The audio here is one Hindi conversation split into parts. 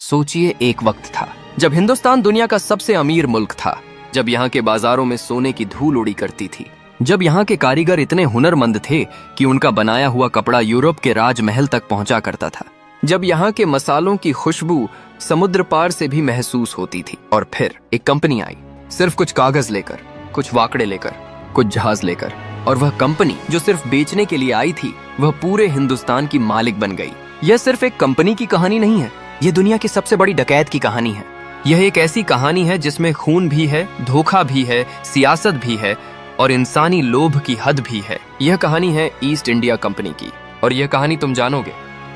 सोचिए, एक वक्त था जब हिंदुस्तान दुनिया का सबसे अमीर मुल्क था, जब यहाँ के बाजारों में सोने की धूल उड़ी करती थी, जब यहाँ के कारीगर इतने हुनरमंद थे कि उनका बनाया हुआ कपड़ा यूरोप के राजमहल तक पहुंचा करता था, जब यहाँ के मसालों की खुशबू समुद्र पार से भी महसूस होती थी। और फिर एक कंपनी आई, सिर्फ कुछ कागज लेकर, कुछ वाकड़े लेकर, कुछ जहाज लेकर, और वह कंपनी जो सिर्फ बेचने के लिए आई थी, वह पूरे हिंदुस्तान की मालिक बन गई। यह सिर्फ एक कंपनी की कहानी नहीं है, यह दुनिया की सबसे बड़ी डकैत की कहानी है। यह एक ऐसी कहानी है जिसमें खून भी है, धोखा भी है, सियासत भी है और इंसानी लोभ की हद भी है। यह कहानी है ईस्ट इंडिया कंपनी की, और यह कहानी तुम जानोगे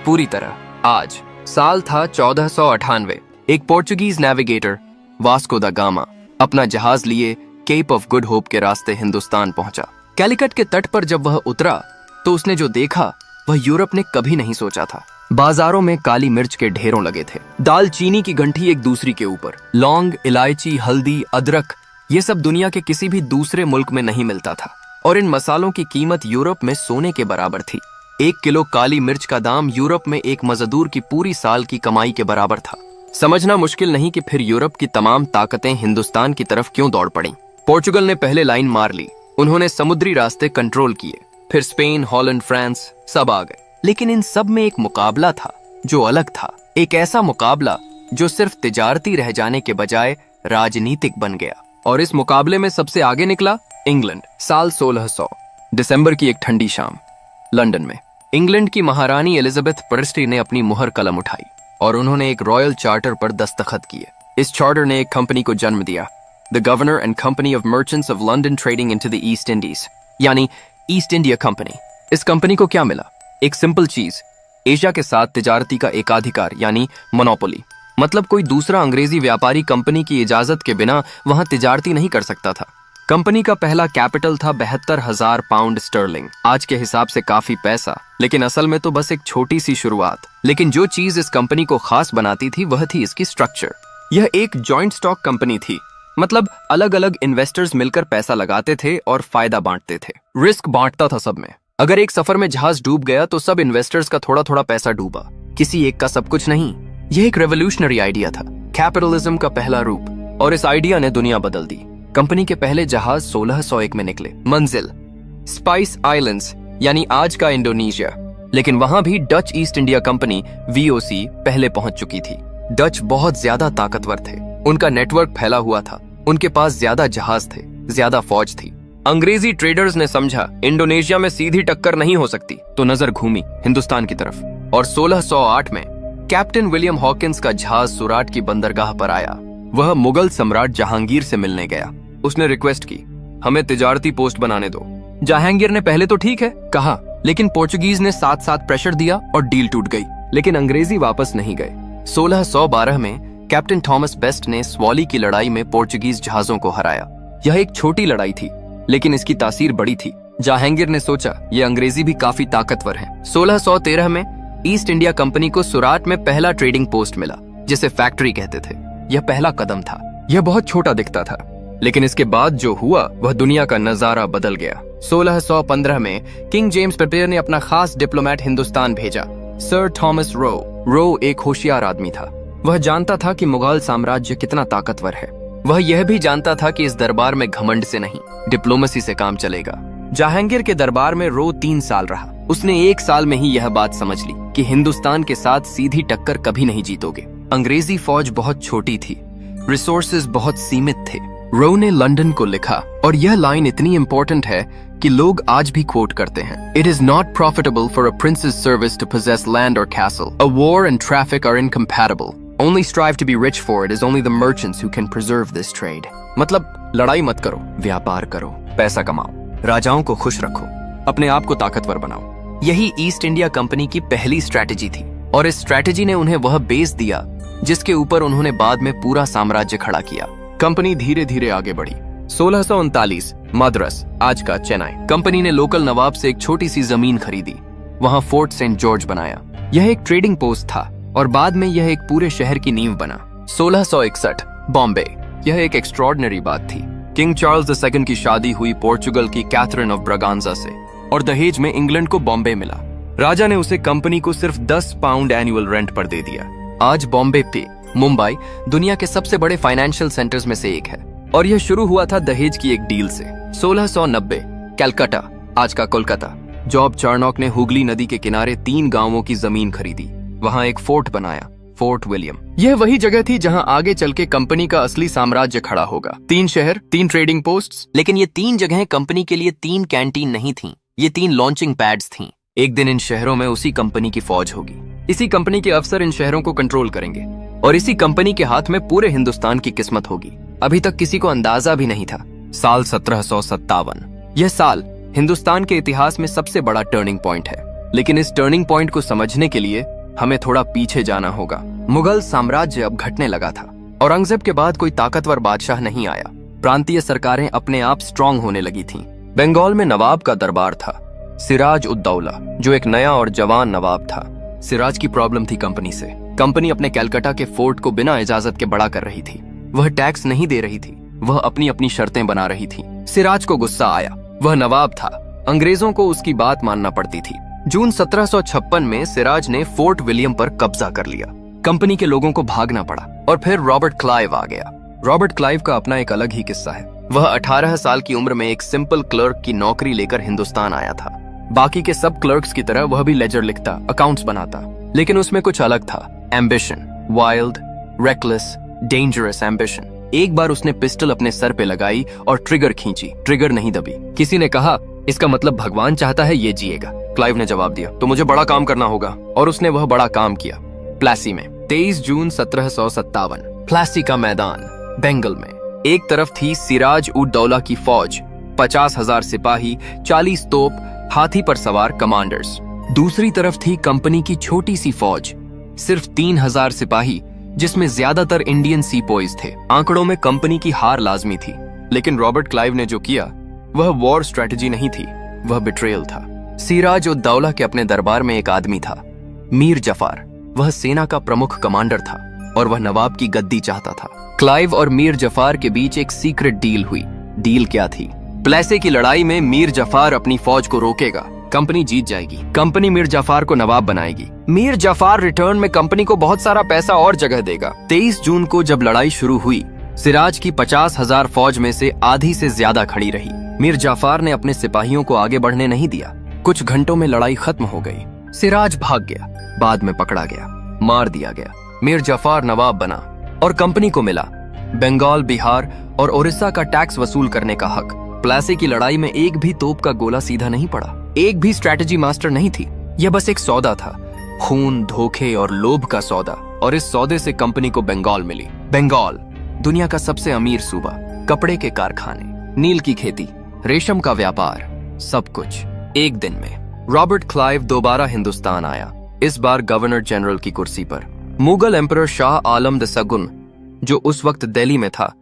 पूरी तरह आज। साल था 1498। एक पोर्चुगीज नेविगेटर वास्को दा गामा अपना जहाज लिए केप ऑफ गुड होप के रास्ते हिंदुस्तान पहुंचा। कैलिकट के तट पर जब वह उतरा तो उसने जो देखा वह यूरोप ने कभी नहीं सोचा था। बाजारों में काली मिर्च के ढेरों लगे थे, दाल चीनी की गंठी एक दूसरी के ऊपर, लौंग, इलायची, हल्दी, अदरक, ये सब दुनिया के किसी भी दूसरे मुल्क में नहीं मिलता था। और इन मसालों की कीमत यूरोप में सोने के बराबर थी। 1 किलो काली मिर्च का दाम यूरोप में एक मजदूर की पूरी साल की कमाई के बराबर था। समझना मुश्किल नहीं कि फिर यूरोप की तमाम ताकतें हिंदुस्तान की तरफ क्यों दौड़ पड़ी। पोर्चुगल ने पहले लाइन मार ली, उन्होंने समुद्री रास्ते कंट्रोल किए, फिर स्पेन, हॉलैंड, फ्रांस सब आ गए। लेकिन इन सब में एक मुकाबला था जो अलग था, एक ऐसा मुकाबला जो सिर्फ तिजारती रह जाने के बजाय राजनीतिक बन गया। और इस मुकाबले में सबसे आगे निकला इंग्लैंड। साल 1600, दिसंबर की एक ठंडी शाम, लंदन में इंग्लैंड की महारानी एलिजाबेथ फर्स्ट ने अपनी मुहर कलम उठाई और उन्होंने एक रॉयल चार्टर पर दस्तखत किए। इस चार्टर ने एक कंपनी को जन्म दिया, the governor and company of merchants of London trading into the east Indies, यानी ईस्ट इंडिया कंपनी। इस कंपनी को क्या मिला? एक सिंपल चीज, एशिया के साथ तिजारती का एकाधिकार, यानी मोनोपोली। मतलब कोई दूसरा अंग्रेजी व्यापारी कंपनी की इजाजत के बिना वहां तिजारती नहीं कर सकता था। कंपनी का पहला कैपिटल था 72,000 पाउंड स्टर्लिंग, आज के हिसाब से काफी पैसा, लेकिन असल में तो बस एक छोटी सी शुरुआत। लेकिन जो चीज इस कंपनी को खास बनाती थी वह थी इसकी स्ट्रक्चर। यह एक जॉइंट स्टॉक कंपनी थी, मतलब अलग अलग इन्वेस्टर्स मिलकर पैसा लगाते थे और फायदा बांटते थे। रिस्क बांटता था सब में। अगर एक सफर में जहाज डूब गया तो सब इन्वेस्टर्स का थोड़ा थोड़ा पैसा डूबा, किसी एक का सब कुछ नहीं। यह एक रेवोल्यूशनरी आइडिया था, कैपिटलिज्म का पहला रूप, और इस आइडिया ने दुनिया बदल दी। कंपनी के पहले जहाज 1601 में निकले। मंजिल स्पाइस आइलैंड्स, यानी आज का इंडोनेशिया। लेकिन वहां भी Dutch east India company VOC पहले पहुंच चुकी थी। डच बहुत ज्यादा ताकतवर थे, उनका नेटवर्क फैला हुआ था, उनके पास ज्यादा जहाज थे, ज्यादा फौज थी। अंग्रेजी ट्रेडर्स ने समझा इंडोनेशिया में सीधी टक्कर नहीं हो सकती, तो नजर घूमी हिंदुस्तान की तरफ। और 1608 में कैप्टन विलियम हॉकिंस का जहाज सुराट की बंदरगाह पर आया। वह मुगल सम्राट जहांगीर से मिलने गया। उसने रिक्वेस्ट की, हमें तिजारती पोस्ट बनाने दो। जहांगीर ने पहले तो ठीक है कहा, लेकिन पोर्चुगीज ने साथ साथ प्रेशर दिया और डील टूट गई। लेकिन अंग्रेजी वापस नहीं गए। 1612 में कैप्टन थॉमस बेस्ट ने स्वाली की लड़ाई में पोर्चुगीज जहाजों को हराया। यह एक छोटी लड़ाई थी, लेकिन इसकी तासीर बड़ी थी। जहांगीर ने सोचा ये अंग्रेजी भी काफी ताकतवर हैं। 1613 में ईस्ट इंडिया कंपनी को सुराट में पहला ट्रेडिंग पोस्ट मिला, जिसे फैक्ट्री कहते थे। यह पहला कदम था। यह बहुत छोटा दिखता था, लेकिन इसके बाद जो हुआ वह दुनिया का नजारा बदल गया। 1615 में किंग जेम्स प्रिपेयर ने अपना खास डिप्लोमेट हिंदुस्तान भेजा, सर थॉमस रो। रो एक होशियार आदमी था। वह जानता था कि मुगल साम्राज्य कितना ताकतवर है। वह यह भी जानता था कि इस दरबार में घमंड से नहीं, डिप्लोमेसी से काम चलेगा। जहांगीर के दरबार में रो 3 साल रहा। उसने 1 साल में ही यह बात समझ ली कि हिंदुस्तान के साथ सीधी टक्कर कभी नहीं जीतोगे। अंग्रेजी फौज बहुत छोटी थी, रिसोर्सेज बहुत सीमित थे। रो ने लंदन को लिखा, और यह लाइन इतनी इंपॉर्टेंट है कि लोग आज भी कोट करते हैं, it is not profitable for a princess service to possess land और castle. A war and traffic are incompatible. Only strive to be rich for it is only the merchants who can preserve this trade. मतलब लड़ाई मत करो, व्यापार करो, पैसा कमाओ, राजाओं को खुश रखो, अपने आप को ताकतवर बनाओ। यही ईस्ट इंडिया कंपनी की पहली स्ट्रैटेजी थी, और इस स्ट्रैटेजी ने उन्हें वह बेस दिया जिसके ऊपर उन्होंने बाद में पूरा साम्राज्य खड़ा किया। कंपनी धीरे धीरे आगे बढ़ी। 1639 मद्रास, आज का चेन्नई। कंपनी ने लोकल नवाब से एक छोटी सी जमीन खरीदी, वहां फोर्ट सेंट जॉर्ज बनाया। यह एक ट्रेडिंग पोस्ट था और बाद में यह एक पूरे शहर की नींव बना। 1661 बॉम्बे। यह एक एक्स्ट्रॉर्डिनरी बात थी। किंग चार्ल्स II की शादी हुई पोर्चुगल की कैथरीन ऑफ ब्रागांजा से, और दहेज में इंग्लैंड को बॉम्बे मिला। राजा ने उसे कंपनी को सिर्फ 10 पाउंड एनुअल रेंट पर दे दिया। आज बॉम्बे पे मुंबई दुनिया के सबसे बड़े फाइनेंशियल सेंटर्स में से एक है और यह शुरू हुआ था दहेज की एक डील से। 1690 कलकत्ता, आज का कोलकाता, जॉब चार्नॉक ने हुगली नदी के किनारे 3 गांवों की जमीन खरीदी। वहां एक फोर्ट बनाया, फोर्ट विलियम। यह वही जगह थी जहां आगे चल के कंपनी का असली साम्राज्य खड़ा होगा। 3 शहर, 3 ट्रेडिंग पोस्ट्स। लेकिन ये 3 जगहें कंपनी के लिए 3 कैंटीन नहीं थीं, ये 3 लॉन्चिंग पैड्स थीं। एक दिन इन शहरों में उसी कंपनी की फौज होगी, इसी कंपनी के अफसर इन शहरों को कंट्रोल करेंगे और इसी कंपनी के हाथ में पूरे हिंदुस्तान की किस्मत होगी। अभी तक किसी को अंदाजा भी नहीं था। साल 1757। यह साल हिंदुस्तान के इतिहास में सबसे बड़ा टर्निंग पॉइंट है। लेकिन इस टर्निंग पॉइंट को समझने के लिए हमें थोड़ा पीछे जाना होगा। मुगल साम्राज्य अब घटने लगा था। औरंगजेब के बाद कोई ताकतवर बादशाह नहीं आया। प्रांतीय सरकारें अपने आप स्ट्रांग होने लगी थीं। बंगाल में नवाब का दरबार था, सिराज उद दौला, जो एक नया और जवान नवाब था। सिराज की प्रॉब्लम थी कंपनी से। कंपनी अपने कलकत्ता के फोर्ट को बिना इजाजत के बड़ा कर रही थी। वह टैक्स नहीं दे रही थी, वह अपनी अपनी शर्तें बना रही थी। सिराज को गुस्सा आया। वह नवाब था, अंग्रेजों को उसकी बात मानना पड़ती थी। जून 1756 में सिराज ने फोर्ट विलियम पर कब्जा कर लिया। कंपनी के लोगों को भागना पड़ा और फिर रॉबर्ट क्लाइव आ गया। रॉबर्ट क्लाइव का अपना एक अलग ही किस्सा है। वह 18 साल की उम्र में एक सिंपल क्लर्क की नौकरी लेकर हिंदुस्तान आया था। बाकी के सब क्लर्क्स की तरह वह भी लेजर लिखता, अकाउंट्स बनाता, लेकिन उसमें कुछ अलग था। Ambition, wild, reckless, dangerous ambition. एक बार उसने पिस्टल अपने सर पे लगाई और ट्रिगर खींची, ट्रिगर नहीं दबी। किसी ने कहा, इसका मतलब भगवान चाहता है ये जिएगा। क्लाइव ने जवाब दिया, तो मुझे बड़ा काम करना होगा, और उसने वह बड़ा काम किया। प्लासी में 23 जून 1757, प्लासी का मैदान, बंगाल में। एक तरफ थी सिराज उद दौला की फौज, 50,000 सिपाही, 40 तोप, हाथी पर सवार कमांडर्स। दूसरी तरफ थी कंपनी की छोटी सी फौज, सिर्फ 3,000 सिपाही, जिसमें ज्यादातर इंडियन सीपॉइज थे। आंकड़ों में कंपनी की हार लाजमी थी, लेकिन रॉबर्ट क्लाइव ने जो किया वह वॉर स्ट्रेटजी नहीं थी, वह बिट्रेयल था। सिराज उद दौला के अपने दरबार में एक आदमी था, मीर जफार। वह सेना का प्रमुख कमांडर था और वह नवाब की गद्दी चाहता था। क्लाइव और मीर जफार के बीच एक सीक्रेट डील हुई। डील क्या थी? प्लेसी की लड़ाई में मीर जफार अपनी फौज को रोकेगा, कंपनी जीत जाएगी। कंपनी मीर जफार को नवाब बनाएगी। मीर जफार रिटर्न में कंपनी को बहुत सारा पैसा और जगह देगा। 23 जून को जब लड़ाई शुरू हुई, सिराज की 50,000 फौज में से आधी से ज्यादा खड़ी रही। मीर जफार ने अपने सिपाहियों को आगे बढ़ने नहीं दिया। कुछ घंटों में लड़ाई खत्म हो गई। सिराज भाग गया, बाद में पकड़ा गया, मार दिया गया। मीर जफार नवाब बना और कंपनी को मिला बंगाल, बिहार और उड़ीसा का टैक्स वसूल करने का हक। प्लासी की लड़ाई में एक भी तोप का गोला सीधा नहीं पड़ा, एक भी स्ट्रैटेजी मास्टर नहीं थी। यह बस एक सौदा था, खून, धोखे और लोभ का सौदा। और इस सौदे से कंपनी को बंगाल मिली। बंगाल दुनिया का सबसे अमीर सूबा, कपड़े के कारखाने, नील की खेती, रेशम का व्यापार, सब कुछ एक दिन में। रॉबर्ट क्लाइव दोबारा हिंदुस्तान आया, इस बार गवर्नर जनरल की कुर्सी पर। मुगल एम्परर शाह आलम द सगुन, जो उस वक्त दिल्ली में था,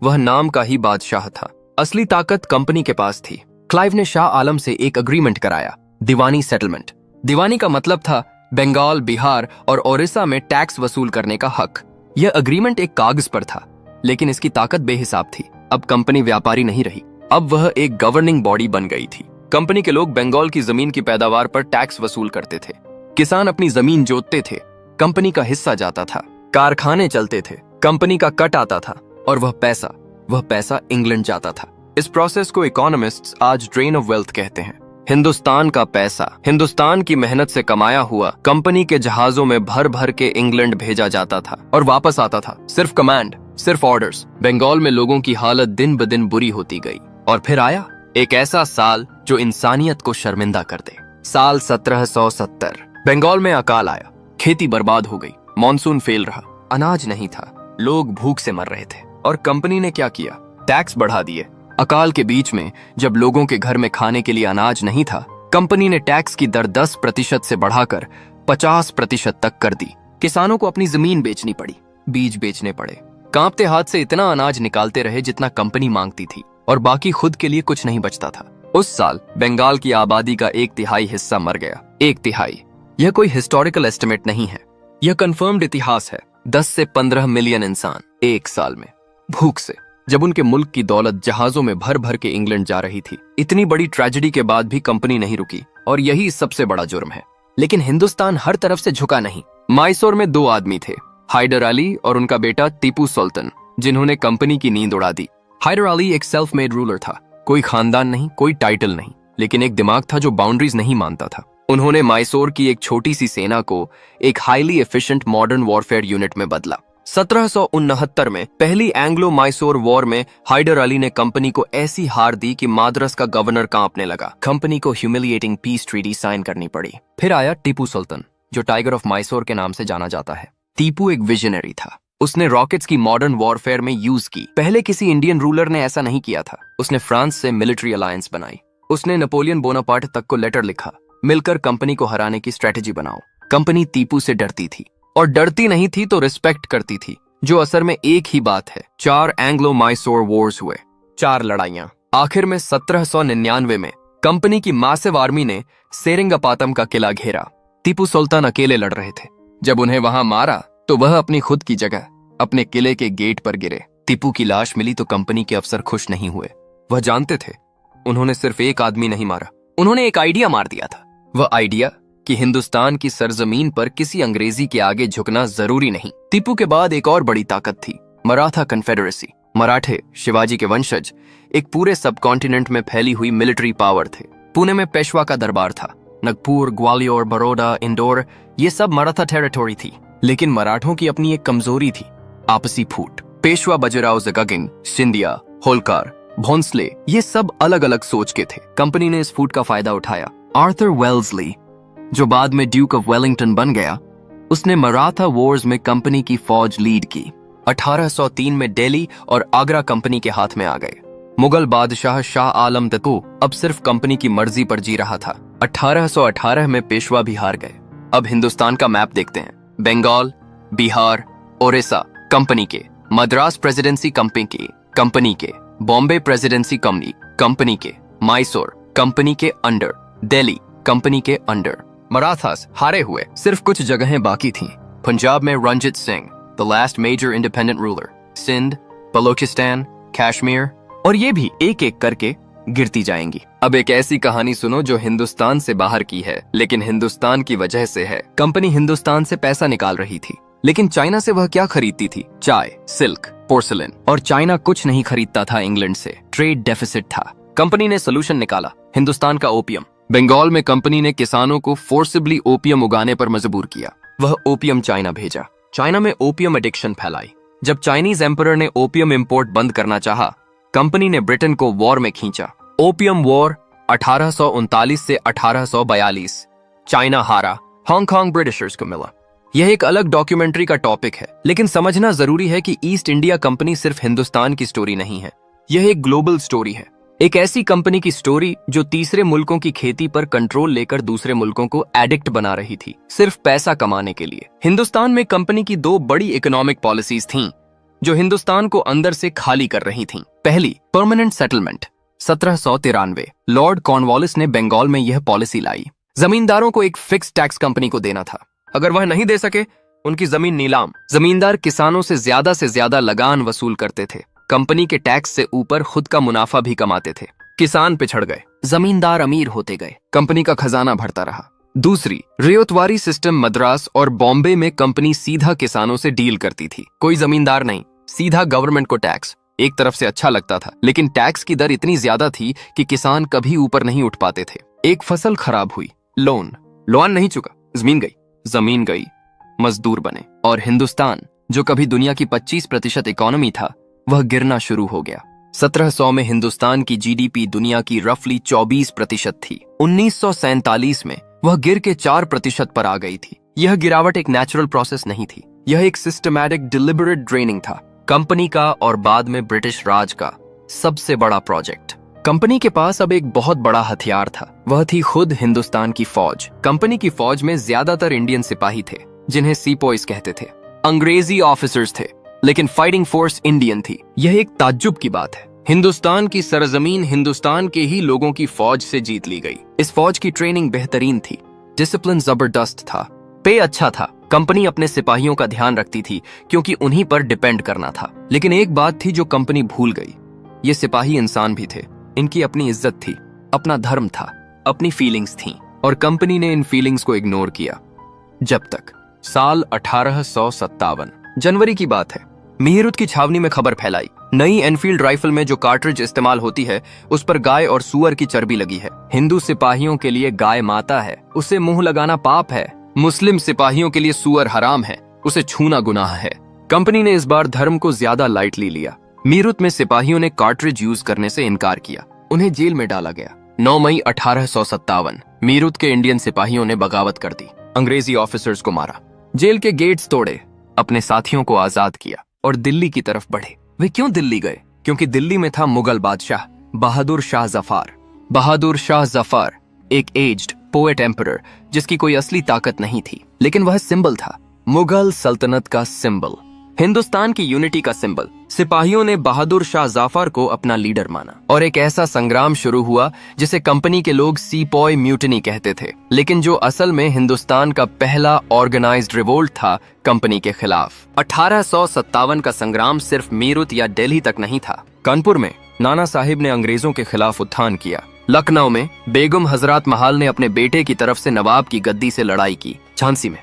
वह नाम का ही बादशाह था। असली ताकत कंपनी के पास थी। क्लाइव ने शाह आलम से एक अग्रीमेंट कराया, दीवानी सेटलमेंट। दीवानी का मतलब था बंगाल, बिहार और ओडिशा में टैक्स वसूल करने का हक। यह अग्रीमेंट एक कागज पर था, लेकिन इसकी ताकत बेहिसाब थी। अब कंपनी व्यापारी नहीं रही, अब वह एक गवर्निंग बॉडी बन गई थी। कंपनी के लोग बंगाल की जमीन की पैदावार पर टैक्स वसूल करते थे। किसान अपनी जमीन जोतते थे, कंपनी का हिस्सा जाता था। कारखाने चलते थे, कंपनी का कट आता था, और वह पैसा इंग्लैंड जाता था। इस प्रोसेस को इकोनॉमिस्ट्स आज ड्रेन ऑफ वेल्थ कहते हैं। हिंदुस्तान का पैसा, हिंदुस्तान की मेहनत से कमाया हुआ, कंपनी के जहाजों में भर भर के इंग्लैंड भेजा जाता था और वापस आता था। सिर्फ कमांड, सिर्फ ऑर्डर्स। बंगाल में लोगों की हालत दिन ब दिन बुरी होती गई। और फिर आया एक ऐसा साल जो इंसानियत को शर्मिंदा कर दे। साल 1770। बंगाल में अकाल आया, खेती बर्बाद हो गई, मॉनसून फेल रहा, अनाज नहीं था, लोग भूख से मर रहे थे। और कंपनी ने क्या किया? टैक्स बढ़ा दिए। अकाल के बीच में जब लोगों के घर में खाने के लिए अनाज नहीं था, कंपनी ने टैक्स की दर 10% से बढ़ाकर 50% तक कर दी। किसानों को अपनी जमीन बेचनी पड़ी, बीज बेचने पड़े, कांपते हाथ से इतना अनाज निकालते रहे जितना कंपनी मांगती थी, और बाकी खुद के लिए कुछ नहीं बचता था। उस साल बंगाल की आबादी का 1/3 हिस्सा मर गया। 1/3। यह कोई हिस्टोरिकल एस्टिमेट नहीं है, यह कंफर्म्ड इतिहास है। 10 से 15 मिलियन इंसान एक साल में भूख से, जब उनके मुल्क की दौलत जहाजों में भर भर के इंग्लैंड जा रही थी। इतनी बड़ी ट्रेजेडी के बाद भी कंपनी नहीं रुकी, और यही सबसे बड़ा जुर्म है। लेकिन हिंदुस्तान हर तरफ से झुका नहीं। मैसूर में 2 आदमी थे, हैदर अली और उनका बेटा टीपू सुल्तान, जिन्होंने कंपनी की नींद उड़ा दी। हैदर अली एक सेल्फ मेड रूलर था, कोई खानदान नहीं, कोई टाइटल नहीं, लेकिन एक दिमाग था जो बाउंड्रीज नहीं मानता था। उन्होंने मैसूर की एक छोटी सी सेना को एक highly efficient modern warfare unit में बदला। 1769 में पहली एंग्लो मैसूर वॉर में हैदर अली ने कंपनी को ऐसी हार दी कि माद्रास का गवर्नर कांपने लगा। कंपनी को ह्यूमिलिएटिंग पीस ट्रीटी साइन करनी पड़ी। फिर आया टीपू सुल्तान, जो टाइगर ऑफ मैसूर के नाम से जाना जाता है। टीपू एक विजनरी था। उसने रॉकेट्स की मॉडर्न वॉरफेयर में यूज की। पहले किसी इंडियन रूलर ने ऐसा नहीं किया था। उसने फ्रांस से मिलिट्री अलायंस बनाई। उसने नेपोलियन बोनापार्ट तक को लेटर लिखा, मिलकर कंपनी को हराने की स्ट्रेटेजी बनाओ। कंपनी टीपू से डरती थी, और डरती नहीं थी तो रिस्पेक्ट करती थी, जो असर में एक ही बात है। 4 एंग्लो मैसूर वॉर्स हुए, 4 लड़ाइयां। आखिर में 1799 में कंपनी की मासिव आर्मी ने सेरिंगपातम का किला घेरा। टीपू सुल्तान अकेले लड़ रहे थे। जब उन्हें वहां मारा तो वह अपनी खुद की जगह अपने किले के गेट पर गिरे। टीपू की लाश मिली तो कंपनी के अफसर खुश नहीं हुए। वह जानते थे उन्होंने सिर्फ एक आदमी नहीं मारा, उन्होंने एक आइडिया मार दिया था। वह आइडिया कि हिंदुस्तान की सरजमीन पर किसी अंग्रेजी के आगे झुकना जरूरी नहीं। टीपू के बाद एक और बड़ी ताकत थी, मराठा कन्फेडरेसी। मराठे, शिवाजी के वंशज, एक पूरे सब कॉन्टिनेंट में फैली हुई मिलिट्री पावर थे। पुणे में पेशवा का दरबार था। नागपुर, ग्वालियर, बड़ौदा, इंदौर, ये सब मराठा टेरिटोरी थी। लेकिन मराठों की अपनी एक कमजोरी थी, आपसी फूट। पेशवा बाजीराव जगगिंग, सिंधिया, होलकर, भोंसले, ये सब अलग अलग सोच के थे। कंपनी ने इस फूट का फायदा उठाया। आर्थर वेल्सली, जो बाद में ड्यूक ऑफ वेलिंगटन बन गया, उसने मराठा वॉर्स में कंपनी की फौज लीड की। 1803 में दिल्ली और आगरा कंपनी के हाथ में आ गए। मुगल बादशाह शाह आलम तको अब सिर्फ कंपनी की मर्जी पर जी रहा था। 1818 में पेशवा भी हार गए। अब हिंदुस्तान का मैप देखते हैं। बंगाल, बिहार, ओडिशा कंपनी के, मद्रास प्रेसिडेंसी कंपनी के, बॉम्बे प्रेसिडेंसी कंपनी के, मैसूर कंपनी के अंडर, दिल्ली कंपनी के अंडर। मराठास हारे हुए, सिर्फ कुछ जगहें बाकी थीं। पंजाब में Ranjit Singh, the last major independent ruler, Sindh, Balochistan, Kashmir, और ये भी एक एक करके गिरती जाएंगी। अब एक ऐसी कहानी सुनो जो हिंदुस्तान से बाहर की है, लेकिन हिंदुस्तान की वजह से है। कंपनी हिंदुस्तान से पैसा निकाल रही थी, लेकिन चाइना से वह क्या खरीदती थी? चाय, सिल्क, पोर्सिलेन। और चाइना कुछ नहीं खरीदता था इंग्लैंड से। ट्रेड डेफिसिट था। कंपनी ने सोल्यूशन निकाला, हिंदुस्तान का ओपियम। बंगाल में कंपनी ने किसानों को फोर्सिबली ओपियम उगाने पर मजबूर किया। वह ओपियम चाइना भेजा। चाइना में ओपियम एडिक्शन फैलाई। जब चाइनीज एम्परर ने ओपियम इंपोर्ट बंद करना चाहा, कंपनी ने ब्रिटेन को वॉर में खींचा। ओपियम वॉर 1839 से 1842। चाइना हारा, हांगकांग ब्रिटिशर्स को मिला। यह एक अलग डॉक्यूमेंट्री का टॉपिक है, लेकिन समझना जरूरी है कि ईस्ट इंडिया कंपनी सिर्फ हिंदुस्तान की स्टोरी नहीं है, यह एक ग्लोबल स्टोरी है। एक ऐसी कंपनी की स्टोरी जो तीसरे मुल्कों की खेती पर कंट्रोल लेकर दूसरे मुल्कों को एडिक्ट बना रही थी, सिर्फ पैसा कमाने के लिए। हिंदुस्तान में कंपनी की 2 बड़ी इकोनॉमिक पॉलिसीज थीं, जो हिंदुस्तान को अंदर से खाली कर रही थीं। पहली, परमानेंट सेटलमेंट। 1793 लॉर्ड कॉर्नवालिस ने बंगाल में यह पॉलिसी लाई। जमींदारों को एक फिक्स टैक्स कंपनी को देना था। अगर वह नहीं दे सके, उनकी जमीन नीलाम। जमींदार किसानों से ज्यादा लगान वसूल करते थे। कंपनी के टैक्स से ऊपर खुद का मुनाफा भी कमाते थे। किसान पिछड़ गए, जमींदार अमीर होते गए, कंपनी का खजाना भरता रहा। दूसरी, रियोतवारी सिस्टम। मद्रास और बॉम्बे में कंपनी सीधा किसानों से डील करती थी। कोई जमींदार नहीं, सीधा गवर्नमेंट को टैक्स। एक तरफ से अच्छा लगता था, लेकिन टैक्स की दर इतनी ज्यादा थी कि किसान कभी ऊपर नहीं उठ पाते थे। एक फसल खराब हुई, लोन नहीं चुका, जमीन गई, मजदूर बने, और हिंदुस्तान, जो कभी दुनिया की 25% इकोनॉमी था, वह गिरना शुरू हो गया। 1700 में हिंदुस्तान की जीडीपी दुनिया की रफली 24% थी। 1947 में वह गिर के 4% पर आ गई थी। यह गिरावट एक नेचुरल प्रोसेस नहीं थी, यह एक सिस्टमैटिक डिलिबरेट ड्रेनिंग था। कंपनी का और बाद में ब्रिटिश राज का सबसे बड़ा प्रोजेक्ट। कंपनी के पास अब एक बहुत बड़ा हथियार था, वह थी खुद हिंदुस्तान की फौज। कंपनी की फौज में ज्यादातर इंडियन सिपाही थे, जिन्हें सीपॉइज कहते थे। अंग्रेजी ऑफिसर्स थे, लेकिन फाइटिंग फोर्स इंडियन थी। यह एक ताज्जुब की बात है। हिंदुस्तान की सरजमीन हिंदुस्तान के ही लोगों की फौज से जीत ली गई। इस फौज की ट्रेनिंग बेहतरीन थी, डिसिप्लिन जबरदस्त था, पे अच्छा था। कंपनी अपने सिपाहियों का ध्यान रखती थी क्योंकि उन्हीं पर डिपेंड करना था। लेकिन एक बात थी जो कंपनी भूल गई, ये सिपाही इंसान भी थे, इनकी अपनी इज्जत थी, अपना धर्म था, अपनी फीलिंग्स थीं, और कंपनी ने इन फीलिंग्स को इग्नोर किया। जब तक साल 1857 जनवरी की बात है। मीरुत की छावनी में खबर फैलाई, नई एनफील्ड राइफल में जो कार्ट्रिज इस्तेमाल होती है उस पर गाय और सुअर की चर्बी लगी है। हिंदू सिपाहियों के लिए गाय माता है, उसे मुंह लगाना पाप है। मुस्लिम सिपाहियों के लिए सुअर हराम है, उसे छूना गुनाह है। कंपनी ने इस बार धर्म को ज्यादा लाइटली लिया। मीरुत में सिपाहियों ने कार्ट्रिज यूज करने से इनकार किया, उन्हें जेल में डाला गया। 9 मई 1857 मीरुत के इंडियन सिपाहियों ने बगावत कर दी, अंग्रेजी ऑफिसर्स को मारा, जेल के गेट्स तोड़े, अपने साथियों को आजाद किया और दिल्ली की तरफ बढ़े। वे क्यों दिल्ली गए? क्योंकि दिल्ली में था मुगल बादशाह बहादुर शाह जफर। बहादुर शाह जफर एक एज्ड पोएट एम्परर जिसकी कोई असली ताकत नहीं थी, लेकिन वह सिंबल था, मुगल सल्तनत का सिंबल, हिंदुस्तान की यूनिटी का सिंबल। सिपाहियों ने बहादुर शाह जाफर को अपना लीडर माना और एक ऐसा संग्राम शुरू हुआ जिसे कंपनी के लोग सीपॉय म्यूटिनी कहते थे, लेकिन जो असल में हिंदुस्तान का पहला ऑर्गेनाइज्ड रिवोल्ट था कंपनी के खिलाफ। 1857 का संग्राम सिर्फ मीरुत या दिल्ली तक नहीं था। कानपुर में नाना साहिब ने अंग्रेजों के खिलाफ उत्थान किया। लखनऊ में बेगम हजरत महल ने अपने बेटे की तरफ से नवाब की गद्दी से लड़ाई की। झांसी में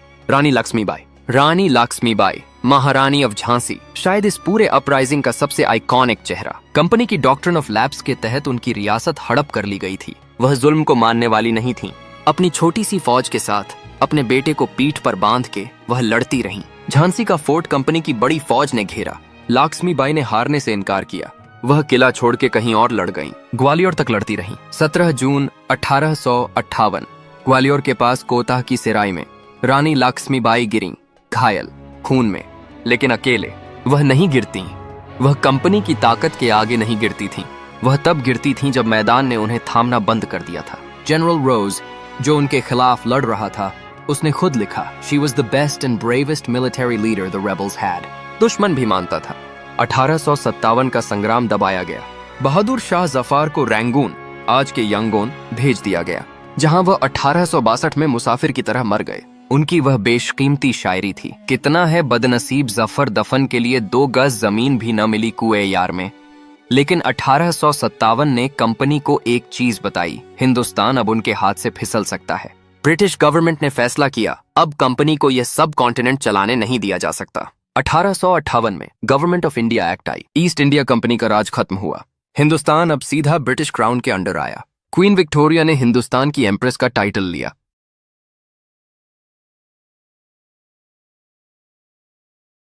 रानी लक्ष्मीबाई महारानी ऑफ झांसी, शायद इस पूरे अपराइजिंग का सबसे आइकॉनिक चेहरा। कंपनी की डॉक्ट्रिन ऑफ लैप्स के तहत उनकी रियासत हड़प कर ली गई थी। वह जुल्म को मानने वाली नहीं थी। अपनी छोटी सी फौज के साथ अपने बेटे को पीठ पर बांध के वह लड़ती रहीं। झांसी का फोर्ट कंपनी की बड़ी फौज ने घेरा। लक्ष्मीबाई ने हारने से इनकार किया, वह किला छोड़ के कहीं और लड़ गईं। ग्वालियर तक लड़ती रहीं। 17 जून 1858 ग्वालियर के पास कोताह की सिराई में रानी लक्ष्मीबाई गिरीं, घायल, खून में, लेकिन अकेले। वह नहीं गिरती, वह कंपनी की ताकत के आगे नहीं गिरती थीं। वह तब गिरती थीं जब मैदान ने उन्हें थामना बंद कर दिया था। जनरल रोज, जो उनके खिलाफ लड़ रहा था, उसने खुद लिखा, she was the best and bravest military leader the rebels had. दुश्मन भी मानता था। 1857 का संग्राम दबाया गया। बहादुर शाह जफर को रैंगून, आज के यंगोन, भेज दिया गया, जहां वह 1862 में मुसाफिर की तरह मर गए। उनकी वह बेशकीमती शायरी थी, कितना है बदनसीब जफर दफन के लिए 2 गज जमीन भी न मिली कुए यार में। लेकिन 1857 ने कंपनी को एक चीज बताई, हिंदुस्तान अब उनके हाथ से फिसल सकता है। ब्रिटिश गवर्नमेंट ने फैसला किया, अब कंपनी को यह सब कॉन्टिनेंट चलाने नहीं दिया जा सकता। 1858 में government of India act I. East India company का राज खत्म हुआ। हिंदुस्तान अब सीधा ब्रिटिश क्राउन के अंडर आया। क्वीन विक्टोरिया ने हिंदुस्तान की एम्प्रेस का टाइटल लिया।